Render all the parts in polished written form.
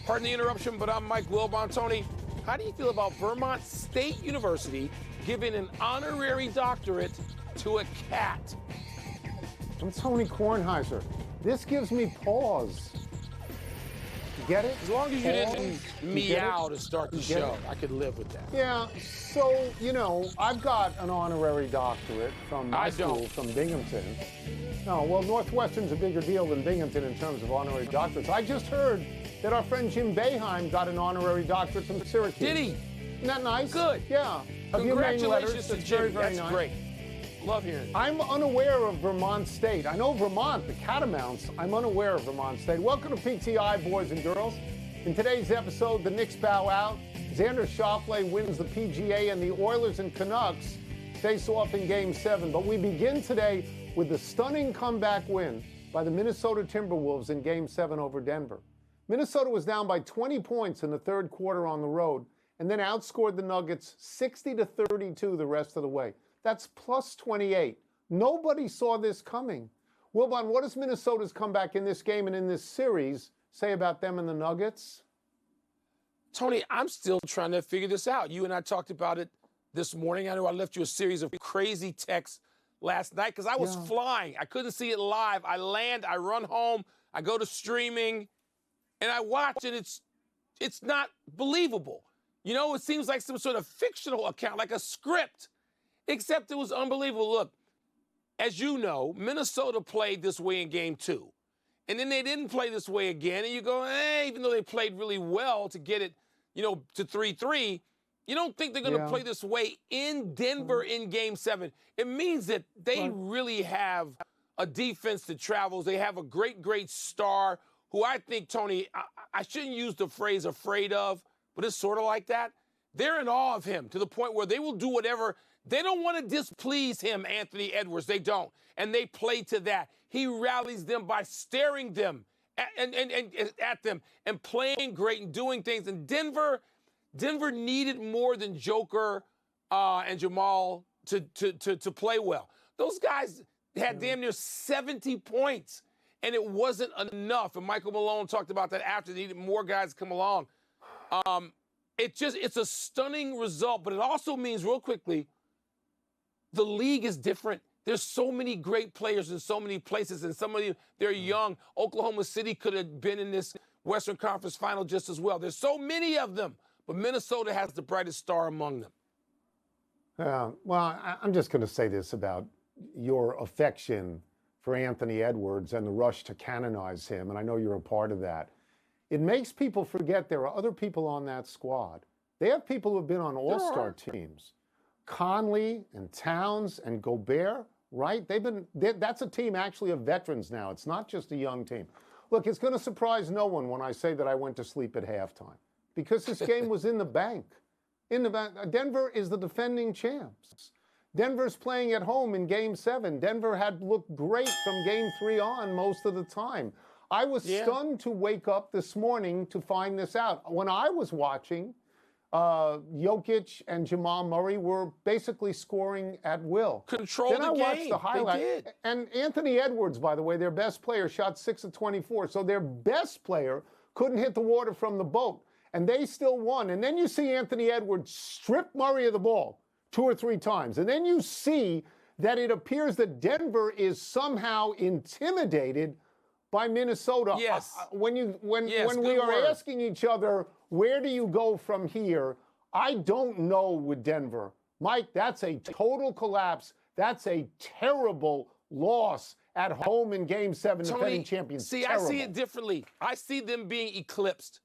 Pardon the interruption, but I'm Mike Wilbon. Tony, how do you feel about Vermont State University giving an honorary doctorate to a cat? I'm Tony Kornheiser. This gives me pause. You get it? As long as you didn't meow to start the show, I could live with that. Yeah, so, I've got an honorary doctorate from my school, from Binghamton. No, well, Northwestern's a bigger deal than Binghamton in terms of honorary doctorates. I just heard that our friend Jim Boeheim got an honorary doctorate from Syracuse. Did he? Isn't that nice? Good. Yeah. Congratulations to Jim. Very That's nice. great. Love hearing it. I'm unaware of Vermont State. I know Vermont, the Catamounts. I'm unaware of Vermont State. Welcome to PTI, boys and girls. In today's episode, the Knicks bow out. Xander Schauffele wins the PGA, and the Oilers and Canucks face off in Game 7. But we begin today with the stunning comeback win by the Minnesota Timberwolves in Game 7 over Denver. Minnesota was down by 20 points in the third quarter on the road, and then outscored the Nuggets 60-32 the rest of the way. That's plus 28. Nobody saw this coming. Wilbon, what does Minnesota's comeback in this game and in this series say about them and the Nuggets? Tony, I'm still trying to figure this out. You and I talked about it this morning. I know I left you a series of crazy texts last night because I was flying. I couldn't see it live. I land, I run home, I go to streaming, and I watch, and it's not believable. It seems like some sort of fictional account, like a script, except it was unbelievable. Look, as you know, Minnesota played this way in Game 2, and then they didn't play this way again, and you go, even though they played really well to get it, to 3-3, you don't think they're going to play this way in Denver in Game 7. It means that they really have a defense that travels. They have a great, great star who I think, Tony, I shouldn't use the phrase afraid of, but it's sort of like that. They're in awe of him to the point where they will do whatever. They don't want to displease him, Anthony Edwards. They don't. And they play to that. He rallies them by staring them at them and playing great and doing things. And Denver needed more than Joker and Jamal to play well. Those guys had damn near 70 points, and it wasn't enough. And Michael Malone talked about that after. They needed more guys to come along. It's a stunning result, but it also means, real quickly, the league is different. There's so many great players in so many places, and some of them, they're young. Oklahoma City could have been in this Western Conference final just as well. There's so many of them, but Minnesota has the brightest star among them. Well, I'm just going to say this about your affection for Anthony Edwards and the rush to canonize him, and I know you're a part of that. It makes people forget there are other people on that squad. They have people who have been on all-star teams. Conley and Towns and Gobert, right? That's a team actually of veterans now. It's not just a young team. Look, it's going to surprise no one when I say that I went to sleep at halftime because this game was in the bank. Denver is the defending champs. Denver's playing at home in Game 7. Denver had looked great from Game 3 on most of the time. I was stunned to wake up this morning to find this out. When I was watching, Jokic and Jamal Murray were basically scoring at will. Control the game. Then I watched the highlight. And Anthony Edwards, by the way, their best player, shot 6 of 24. So their best player couldn't hit the water from the boat. And they still won. And then you see Anthony Edwards strip Murray of the ball 2 or 3 times. And then you see that it appears that Denver is somehow intimidated by Minnesota. Yes. When we are asking each other, where do you go from here? I don't know with Denver. Mike, that's a total collapse. That's a terrible loss at home in Game 7, Tony, defending champions. See, terrible. I see it differently. I see them being eclipsed.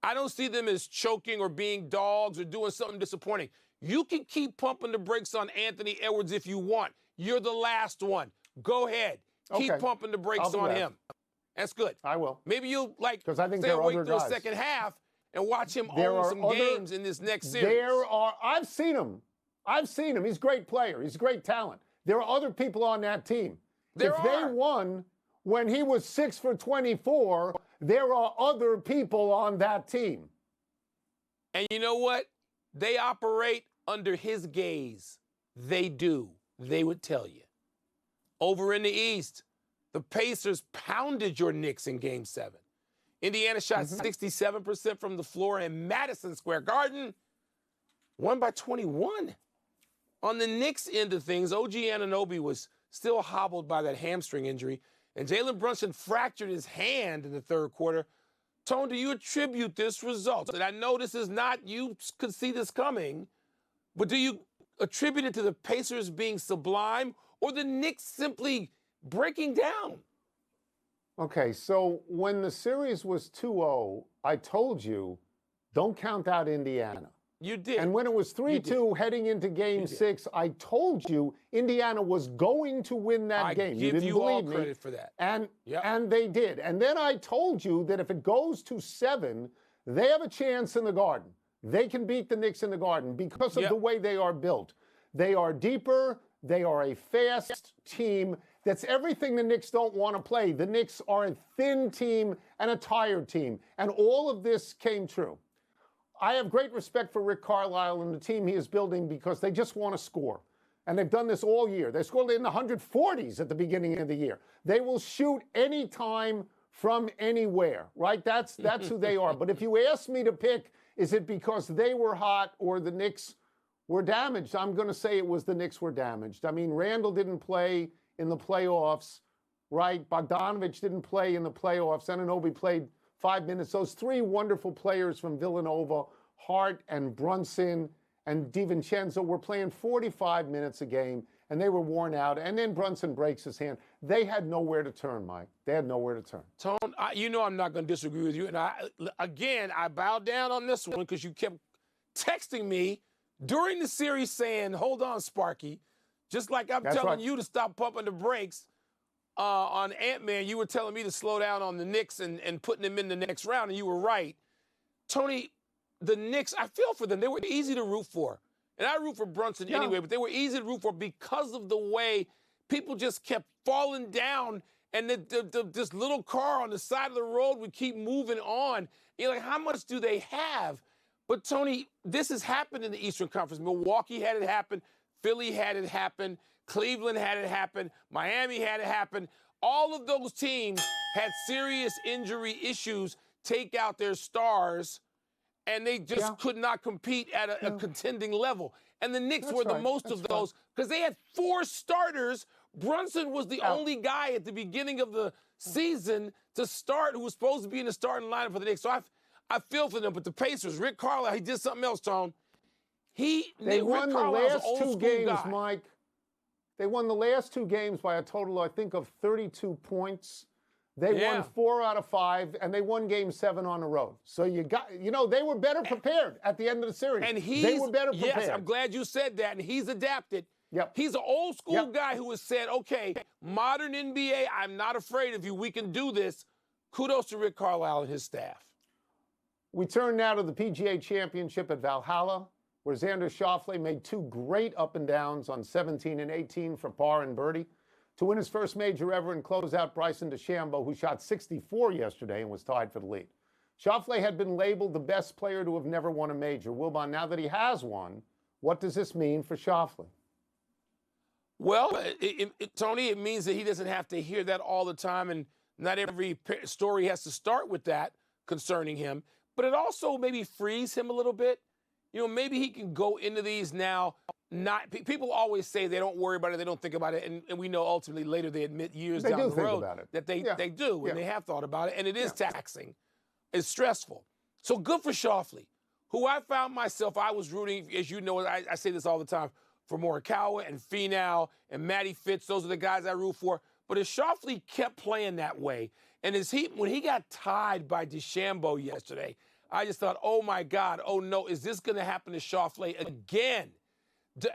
I don't see them as choking or being dogs or doing something disappointing. You can keep pumping the brakes on Anthony Edwards if you want. You're the last one. Go ahead. Keep pumping the brakes on him. That's good. I will. Maybe you'll stay awake through the second half and watch him own some games in this next series. I've seen him. He's a great player. He's a great talent. There are other people on that team. If they won when he was 6 for 24, there are other people on that team. And you know what? They operate under his gaze. They do. They would tell you. Over in the East, the Pacers pounded your Knicks in Game 7. Indiana shot 67% from the floor in Madison Square Garden, won by 21. On the Knicks end of things, OG Anunoby was still hobbled by that hamstring injury, and Jalen Brunson fractured his hand in the third quarter. Tone, do you attribute this result? And I know this is not, you could see this coming, but do you attribute it to the Pacers being sublime or the Knicks simply breaking down? Okay, so when the series was 2-0, I told you, don't count out Indiana. You did. And when it was 3-2 heading into Game 6, I told you Indiana was going to win that game. You didn't believe all me. credit for that. And they did. And then I told you that if it goes to 7, they have a chance in the Garden. They can beat the Knicks in the Garden because of the way they are built. They are deeper. They are a fast team. That's everything the Knicks don't want to play. The Knicks are a thin team and a tired team. And all of this came true. I have great respect for Rick Carlisle and the team he is building because they just want to score. And they've done this all year. They scored in the 140s at the beginning of the year. They will shoot anytime from anywhere, right? That's who they are. But if you ask me to pick, is it because they were hot or the Knicks were damaged? I'm going to say it was the Knicks were damaged. I mean, Randall didn't play in the playoffs, right? Bogdanovich didn't play in the playoffs. Anunoby played 5 minutes. Those 3 wonderful players from Villanova, Hart and Brunson and DiVincenzo, were playing 45 minutes a game, and they were worn out. And then Brunson breaks his hand. They had nowhere to turn, Mike. They had nowhere to turn. Tone, you know I'm not going to disagree with you. And I bowed down on this one because you kept texting me during the series saying, hold on, Sparky. Just like I'm telling you to stop pumping the brakes on Ant-Man, you were telling me to slow down on the Knicks and putting them in the next round, and you were right. Tony, the Knicks, I feel for them. They were easy to root for. And I root for Brunson anyway, but they were easy to root for because of the way people just kept falling down, and this little car on the side of the road would keep moving on. You're like, how much do they have? But, Tony, this has happened in the Eastern Conference. Milwaukee had it happen. Philly had it happen. Cleveland had it happen. Miami had it happen. All of those teams had serious injury issues take out their stars, and they just could not compete at a contending level. And the Knicks were the most of those because they had 4 starters. Brunson was the only guy at the beginning of the season to start who was supposed to be in the starting lineup for the Knicks. So I feel for them. But the Pacers, Rick Carlisle, he did something else, Tone. They won the last 2 games, Mike. They won the last 2 games by a total, I think, of 32 points. They won 4 out of 5, and they won Game 7 on the road. So they were better prepared at the end of the series. And they were better prepared. Yes, I'm glad you said that, and he's adapted. Yep. He's an old school guy who has said, okay, modern NBA, I'm not afraid of you. We can do this. Kudos to Rick Carlisle and his staff. We turn now to the PGA Championship at Valhalla, where Xander Schauffele made 2 great up and downs on 17 and 18 for par and birdie to win his first major ever and close out Bryson DeChambeau, who shot 64 yesterday and was tied for the lead. Schauffele had been labeled the best player to have never won a major. Wilbon, now that he has one, what does this mean for Schauffele? Well, Tony, it means that he doesn't have to hear that all the time, and not every story has to start with that concerning him. But it also maybe frees him a little bit. You know, maybe he can go into these now. People always say they don't worry about it, they don't think about it, and we know ultimately later they admit years down the road that they do, and they have thought about it, and it is taxing. It's stressful. So good for Schauffele, who I found myself, I was rooting, as you know, I say this all the time, for Morikawa and Finau and Matty Fitz. Those are the guys I root for. But as Schauffele kept playing that way, and when he got tied by DeChambeau yesterday, I just thought, oh, my God, oh, no, is this going to happen to Schauffele again?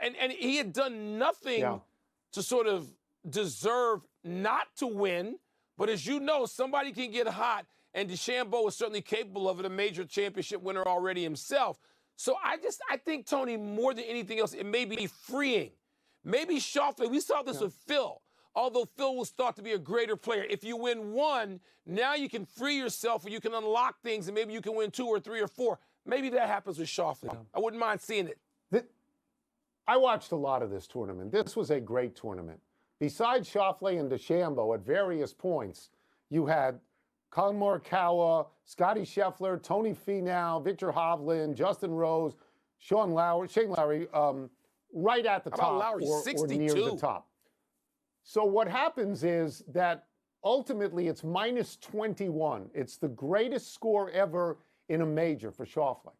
And he had done nothing to sort of deserve not to win. But as you know, somebody can get hot, and DeChambeau is certainly capable of it, a major championship winner already himself. So I think, Tony, more than anything else, it may be freeing. Maybe Schauffele, we saw this with Phil. Although Phil was thought to be a greater player. If you win 1, now you can free yourself, or you can unlock things, and maybe you can win 2 or 3 or 4. Maybe that happens with Schauffele. I wouldn't mind seeing it. I watched a lot of this tournament. This was a great tournament. Besides Schauffele and DeChambeau, at various points, you had Colin Morikawa, Scotty Scheffler, Tony Finau, Victor Hovland, Justin Rose, Shane Lowry, right at the How about top Lowry? or near 62. the top. So what happens is that ultimately it's minus 21. It's the greatest score ever in a major for Schauffele.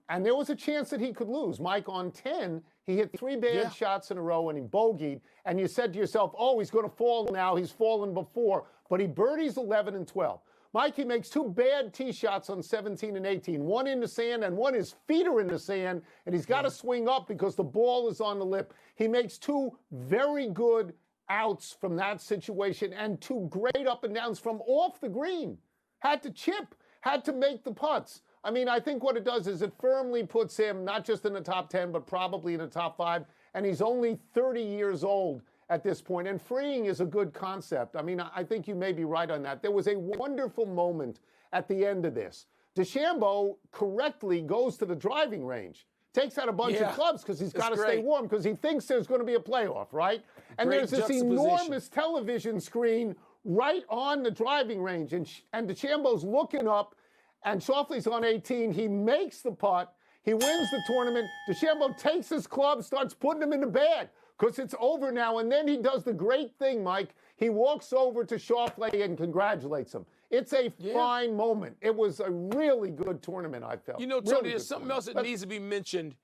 And there was a chance that he could lose. Mike, on 10, he hit 3 bad shots in a row and he bogeyed. And you said to yourself, oh, he's going to fall now. He's fallen before. But he birdies 11 and 12. Mike, he makes 2 bad tee shots on 17 and 18. One in the sand and one his feet are in the sand. And he's got to swing up because the ball is on the lip. He makes 2 very good outs from that situation and 2 great up and downs from off the green. Had to chip, had to make the putts. I mean, I think what it does is it firmly puts him not just in the top 10, but probably in the top 5. And he's only 30 years old at this point. And freeing is a good concept. I mean, I think you may be right on that. There was a wonderful moment at the end of this. DeChambeau correctly goes to the driving range, takes out a bunch of clubs because he's got to stay warm because he thinks there's going to be a playoff, right? And there's this enormous television screen right on the driving range. And DeChambeau's looking up. And Schauffele's on 18. He makes the putt. He wins the tournament. DeChambeau takes his club, starts putting them in the bag because it's over now. And then he does the great thing, Mike. He walks over to Schauffele and congratulates him. It's a fine moment. It was a really good tournament, I felt. You know, Tony, there's something else that needs to be mentioned.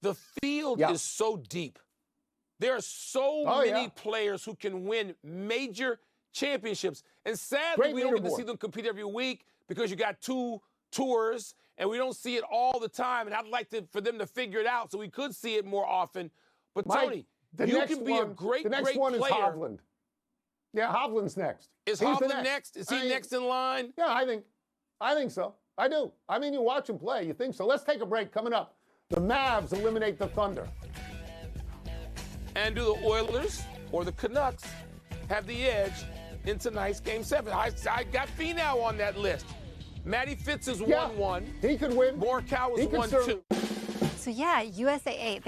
The field is so deep. There are so many players who can win major championships. And sadly, we don't get to see them compete every week, because you got 2 tours, and we don't see it all the time. And I'd like for them to figure it out so we could see it more often. But Mike, Tony, you can be a great, the next great one player. is Hovland. Yeah, Hovland's next. Is Hovland next? Is he next in line? Yeah, I think so. I do. I mean, you watch him play, you think so. Let's take a break. Coming up, the Mavs eliminate the Thunder. And do the Oilers or the Canucks have the edge in tonight's Game 7? I got Finau on that list. Matty Fitz is 1-1. He could win. Morikawa is 1-2. So yeah, USAA.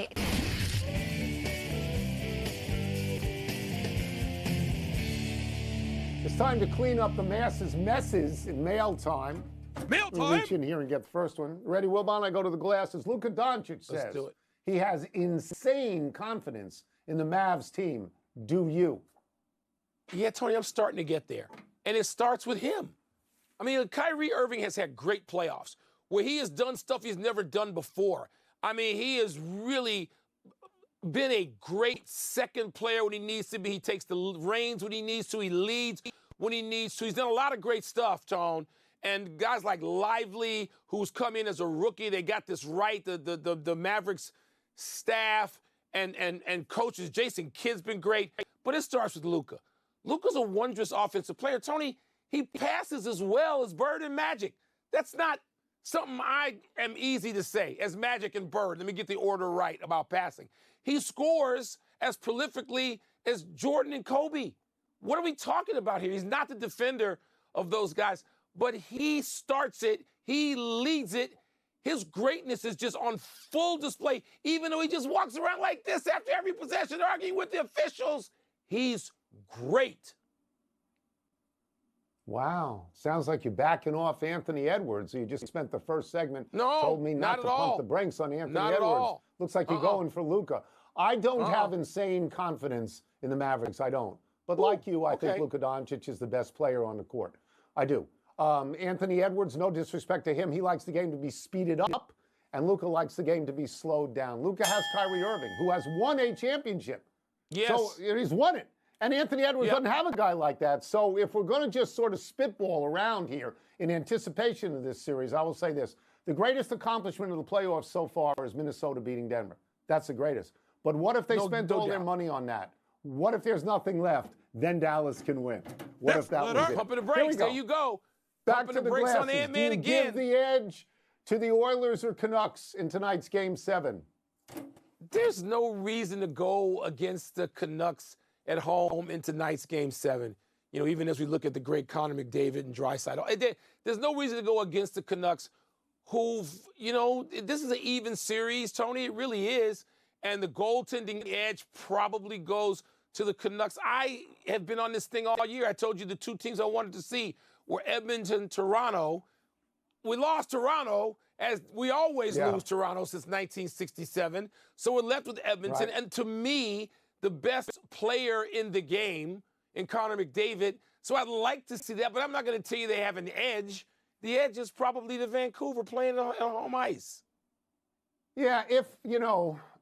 It's time to clean up the masses' messes in mail time. Mail We'll time? reach in here and get the first one. Ready, Wilbon? I go to the glasses. Luka Doncic says do it. he has insane confidence in the Mavs team. Do you? Yeah, Tony, I'm starting to get there. And it starts with him. I mean, Kyrie Irving has had great playoffs where he has done stuff he's never done before. I mean, he has really been a great second player when he needs to be. He takes the reins when he needs to. He leads when he needs to. He's done a lot of great stuff, Tone. And guys like Lively, who's come in as a rookie, they got this right. The Mavericks staff and coaches, Jason Kidd's been great. But it starts with Luka. Luka's a wondrous offensive player. Tony, he passes as well as Bird and Magic. That's not something I am easy to say as Magic and Bird. Let me get the order right about passing. He scores as prolifically as Jordan and Kobe. What are we talking about here? He's not the defender of those guys, but he starts it. He leads it. His greatness is just on full display, even though he just walks around like this after every possession arguing with the officials. He's great. Wow. Sounds like you're backing off Anthony Edwards. You just spent the first segment. Told me not to pump the brakes on Anthony Edwards. At all. Looks like you're going for Luka. I don't have insane confidence in the Mavericks. I don't. But like you, I think Luka Doncic is the best player on the court. I do. Anthony Edwards, no disrespect to him, he likes the game to be speeded up, and Luka likes the game to be slowed down. Luka has Kyrie Irving, who has won a championship. Yes. So he's won it. And Anthony Edwards doesn't have a guy like that. So if we're going to just sort of spitball around here in anticipation of this series, I will say this. The greatest accomplishment of the playoffs so far is Minnesota beating Denver. That's the greatest. But what if they spent all their money on that? What if there's nothing left? Then Dallas can win. What if that was it? Pumping the brakes. There you go. Back to the brakes glasses. on Ant-Man Do you again. give the edge to the Oilers or Canucks in tonight's Game 7? There's no reason to go against the Canucks at home in tonight's Game 7. You know, even as we look at the great Connor McDavid and Draisaitl, there's no reason to go against the Canucks who've, you know, this is an even series, Tony. It really is. And the goaltending edge probably goes to the Canucks. I have been on this thing all year. I told you the 2 teams I wanted to see were Edmonton, Toronto. We lost Toronto, as we always lose Toronto since 1967. So we're left with Edmonton. Right. And to me, the best player in the game in Connor McDavid. So I'd like to see that, but I'm not going to tell you they have an edge. The edge is probably the Vancouver playing on home ice. Yeah,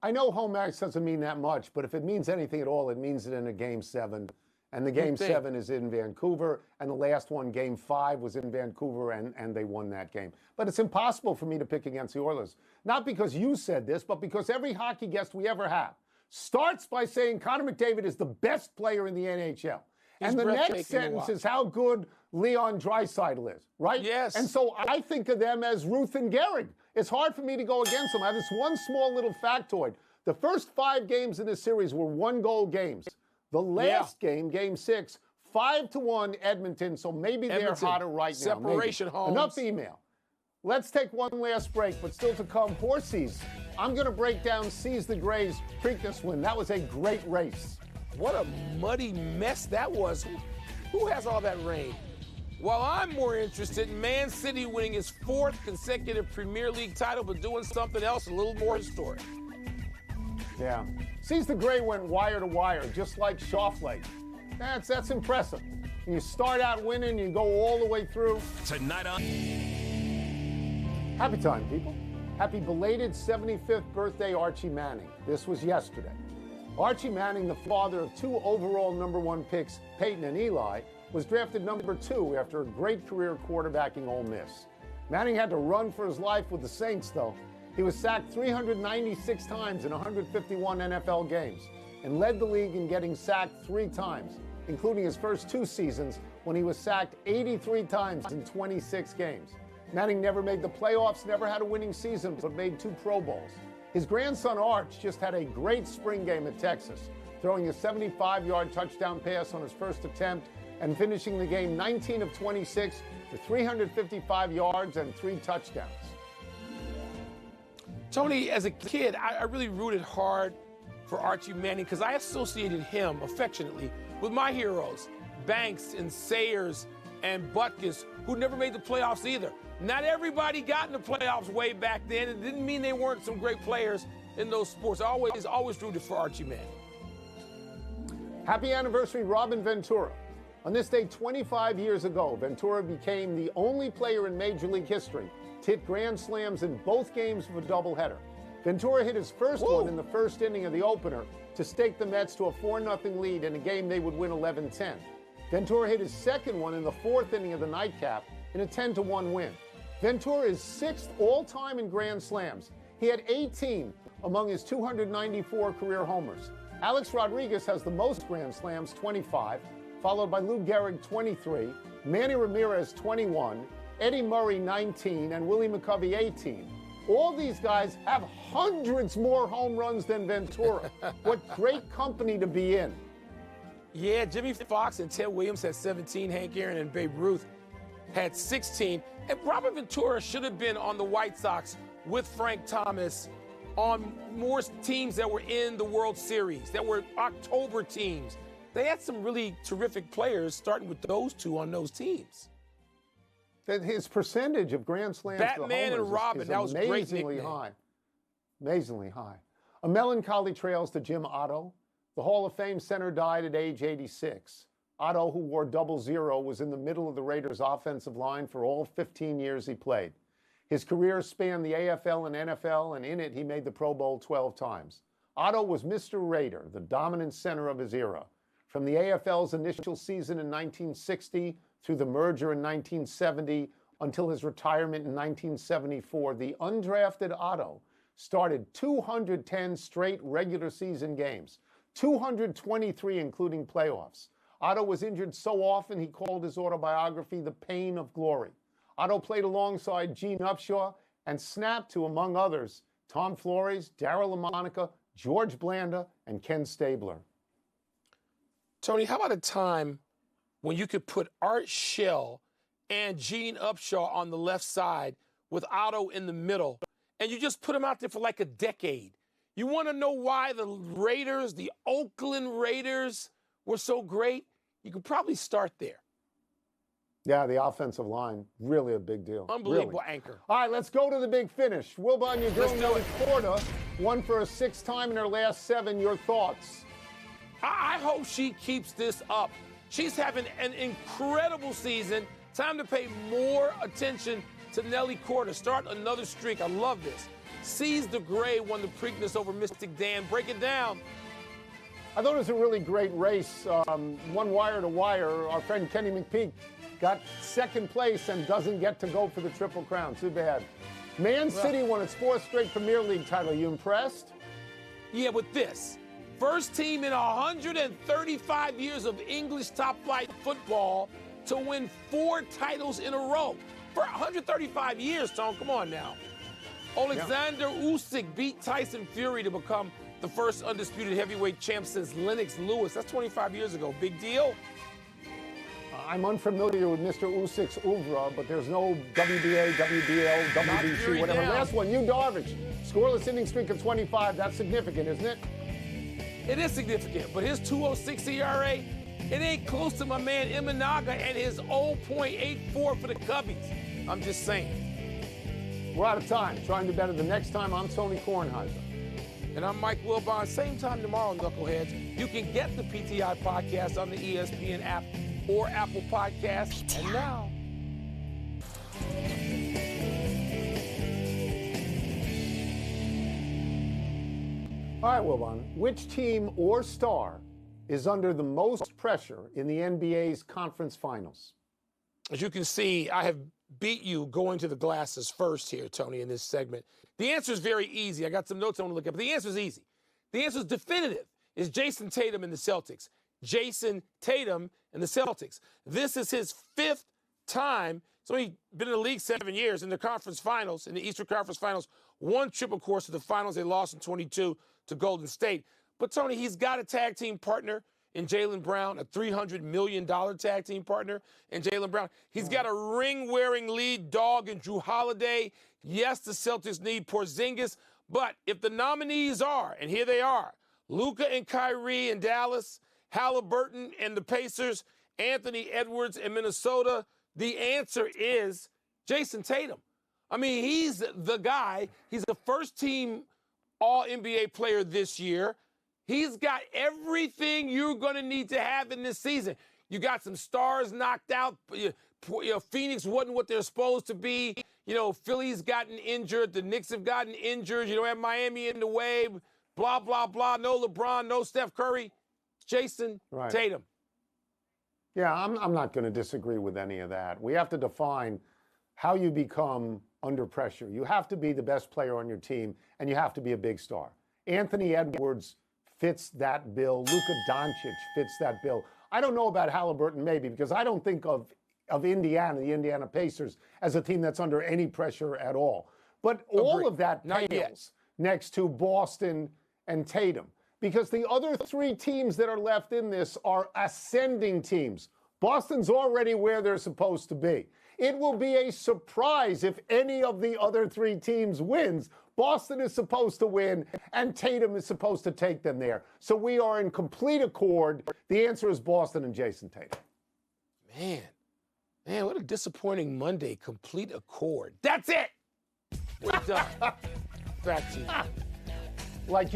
I know home ice doesn't mean that much, but if it means anything at all, it means it in a Game 7. And the Game 7 is in Vancouver, and the last one, Game 5, was in Vancouver, and they won that game. But it's impossible for me to pick against the Oilers. Not because you said this, but because every hockey guest we ever have starts by saying Connor McDavid is the best player in the NHL. And the next sentence is how good Leon Draisaitl is, right? Yes. And so I think of them as Ruth and Gehrig. It's hard for me to go against them. I have this one small little factoid. The first 5 games in this series were 1-goal games. The last game, Game 6, 5-1 Edmonton, so maybe they're hotter right now. Separation, Holmes. Enough email. Let's take one last break, but still to come, horsies. I'm going to break down Seize the Gray's Preakness win. That was a great race. What a muddy mess that was. Who has all that rain? Well, I'm more interested in Man City winning his 4th consecutive Premier League title, but doing something else a little more historic. Yeah. Seize the Gray went wire to wire, just like Schauffele. That's impressive. And you start out winning, you go all the way through. Tonight on... Happy time, people. Happy belated 75th birthday, Archie Manning. This was yesterday. Archie Manning, the father of 2 overall #1 picks, Peyton and Eli, was drafted number 2 after a great career quarterbacking Ole Miss. Manning had to run for his life with the Saints, though. He was sacked 396 times in 151 NFL games and led the league in getting sacked 3 times, including his first 2 seasons when he was sacked 83 times in 26 games. Manning never made the playoffs, never had a winning season, but made 2 Pro Bowls. His grandson Arch just had a great spring game at Texas, throwing a 75-yard touchdown pass on his first attempt and finishing the game 19 of 26 for 355 yards and 3 touchdowns. Tony, as a kid, I really rooted hard for Archie Manning because I associated him affectionately with my heroes, Banks and Sayers and Butkus, who never made the playoffs either. Not everybody got in the playoffs way back then. It didn't mean they weren't some great players in those sports. I always rooted for Archie Manning. Happy anniversary, Robin Ventura. On this day 25 years ago, Ventura became the only player in Major League history to hit grand slams in both games of a doubleheader. Ventura hit his first one in the first inning of the opener to stake the Mets to a 4-0 lead in a game they would win 11-10. Ventura hit his second one in the 4th inning of the nightcap in a 10-1 win. Ventura is 6th all-time in grand slams. He had 18 among his 294 career homers. Alex Rodriguez has the most grand slams, 25, followed by Lou Gehrig, 23, Manny Ramirez, 21, Eddie Murray, 19, and Willie McCovey, 18. All these guys have hundreds more home runs than Ventura. What great company to be in. Yeah, Jimmy Fox and Ted Williams had 17, Hank Aaron and Babe Ruth had 16. And Robert Ventura should have been on the White Sox with Frank Thomas on more teams that were in the World Series, that were October teams. They had some really terrific players, starting with those 2 on those teams. His percentage of grand slams Batman to homers and Robin, is that was amazingly great high. Amazingly high. A melancholy trails to Jim Otto. The Hall of Fame center died at age 86. Otto, who wore 00, was in the middle of the Raiders' offensive line for all 15 years he played. His career spanned the AFL and NFL, and in it he made the Pro Bowl 12 times. Otto was Mr. Raider, the dominant center of his era. From the AFL's initial season in 1960 through the merger in 1970 until his retirement in 1974, the undrafted Otto started 210 straight regular season games, 223 including playoffs. Otto was injured so often he called his autobiography The Pain of Glory. Otto played alongside Gene Upshaw and snapped to, among others, Tom Flores, Darryl LaMonica, George Blanda, and Ken Stabler. Tony, how about a time when you could put Art Shell and Gene Upshaw on the left side with Otto in the middle, and you just put them out there for like a decade? You want to know why the Raiders, the Oakland Raiders, were so great? You could probably start there. Yeah, the offensive line, really a big deal. Unbelievable Really. anchor. All right, let's go to the big finish. Wilbon, your girl Let's do Nelly it. Porter won for a sixth time in her last 7. Your thoughts? I hope she keeps this up. She's having an incredible season. Time to pay more attention to Nelly Porter. Start another streak. I love this. Seize the Gray won the Preakness over Mystic Dan. Break it down. I thought it was a really great race. One wire to wire. Our friend Kenny McPeak got second place and doesn't get to go for the Triple Crown. Too bad. Man City won its 4th straight Premier League title. You impressed? Yeah, with this. First team in 135 years of English top-flight football to win 4 titles in a row. For 135 years, Tom, come on now. Alexander Usyk beat Tyson Fury to become the first undisputed heavyweight champ since Lennox Lewis. That's 25 years ago. Big deal. I'm unfamiliar with Mr. Usyk's oeuvre, but there's no WBA, WBL, WBC, whatever. down. Last one, Yu Darvish. Scoreless inning streak of 25. That's significant, isn't it? It is significant, but his 2.06 ERA, it ain't close to my man Imanaga and his 0.84 for the Cubbies. I'm just saying. We're out of time. Trying to better the next time. I'm Tony Kornheiser. And I'm Mike Wilbon. Same time tomorrow, Knuckleheads. You can get the PTI podcast on the ESPN app or Apple Podcasts. And now. All right, Wilbon. Which team or star is under the most pressure in the NBA's conference finals? As you can see, I have beat you going to the glasses first here, Tony, in this segment. The answer is very easy. I got some notes I want to look at, but the answer is easy. The answer is definitive. It's Jason Tatum and the Celtics. Jason Tatum and the Celtics. This is his 5th time. So he's been in the league 7 years in the conference finals, in the Eastern Conference Finals. One trip, of course, to the finals. They lost in 22 to Golden State. But, Tony, he's got a tag team partner in Jaylen Brown, a $300 million tag team partner in Jaylen Brown. He's got a ring-wearing lead dog in Drew Holiday. Yes, the Celtics need Porzingis, but if the nominees are, and here they are, Luka and Kyrie in Dallas, Halliburton and the Pacers, Anthony Edwards in Minnesota, the answer is Jason Tatum. I mean, he's the guy. He's the first-team All-NBA player this year. He's got everything you're going to need to have in this season. You got some stars knocked out. Phoenix wasn't what they're supposed to be. Philly's gotten injured. The Knicks have gotten injured. You don't have Miami in the way. Blah, blah, blah. No LeBron, no Steph Curry. Jason Tatum. Yeah, I'm not going to disagree with any of that. We have to define how you become under pressure. You have to be the best player on your team, and you have to be a big star. Anthony Edwards fits that bill. Luka Doncic fits that bill. I don't know about Halliburton, maybe, because I don't think of Indiana, the Indiana Pacers, as a team that's under any pressure at all. But all of that pales next to Boston and Tatum, because the other 3 teams that are left in this are ascending teams. Boston's already where they're supposed to be. It will be a surprise if any of the other 3 teams wins. Boston is supposed to win, and Tatum is supposed to take them there. So we are in complete accord. The answer is Boston and Jason Tatum. Man, what a disappointing Monday. Complete accord. That's it. We're done. Back to you. Like